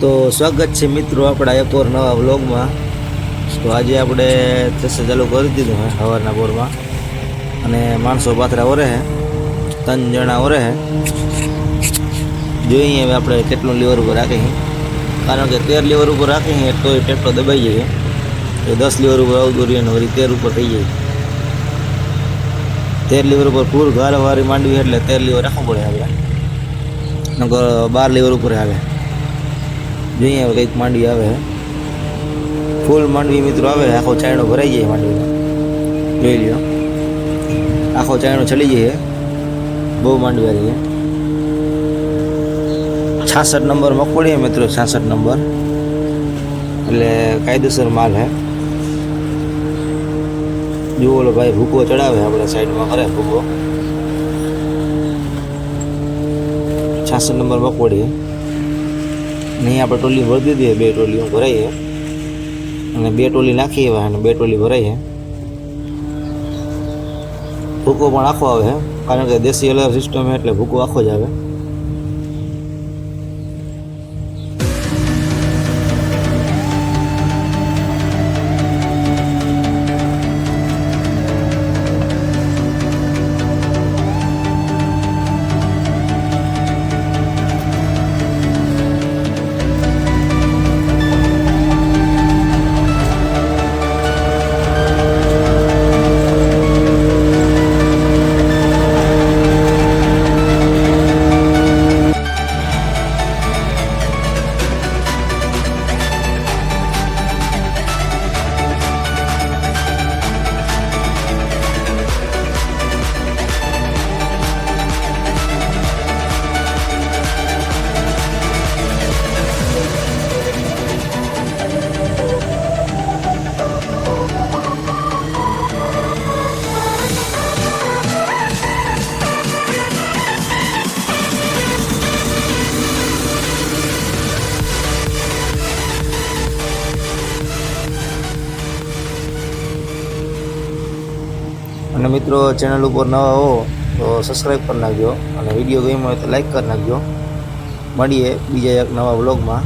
તો સ્વાગત છે મિત્રો આપણા એક ઓર નવા વ્લોગમાં। તો આજે આપણે ચેસર ચાલુ કરી દીધું હે સવારના પોરમાં અને માણસો પાથરા ઓરે હે, 3 જણા ઓરે હે। જોઈએ હવે આપણે કેટલું લીવર ઉપર રાખી, કારણ કે 13 લીવર ઉપર રાખી તો ટ્રેક્ટર દબાઈ જાય, તો 10 લીવર ઉપર આવતું રહીએ ને વળી 13 ઉપર થઈ જાય। 13 લીવર ઉપર પૂર ગાળવાળી માંડવી એટલે 13 લીવર રાખવું પડે આપણે, નકર 12 લીવર ઉપર હાલે। જોઈએ હવે કંઈક માંડવી આવે, ફૂલ માંડવી મિત્રો આવે, આખો ચાયણો ભરાઈ જાય માંડવીનો, જોઈ લ્યો આખો ચાયણો ચડી જાય, બહુ માંડવી આવી છે। 66 નંબર મગફળી મિત્રો, 66 નંબર એટલે કાયદેસર માલ હે। જો ઓલો ભાઈ ભૂકો ચડાવે આપણે સાઈડમાં કરે ભૂકો, 66 નંબર મગફળી નહીં આપણે ટોલી ભરી દીધી, 2 ટોલીઓ ભરાઈએ અને 2 ટોલી નાખીએ અને 2 ટોલી ભરાઈએ। ભૂકો પણ આખો આવે, કારણ કે દેશી અલગ સિસ્ટમ એટલે ભૂકો આખો જ આવે। અને મિત્રો ચેનલ ઉપર નવા હો તો સબસ્ક્રાઈબ કરી નાખજો, અને વિડીયો ગમ્યો હોય તો લાઈક કરી નાખજો। મળીએ બીજા એક નવા વ્લોગમાં।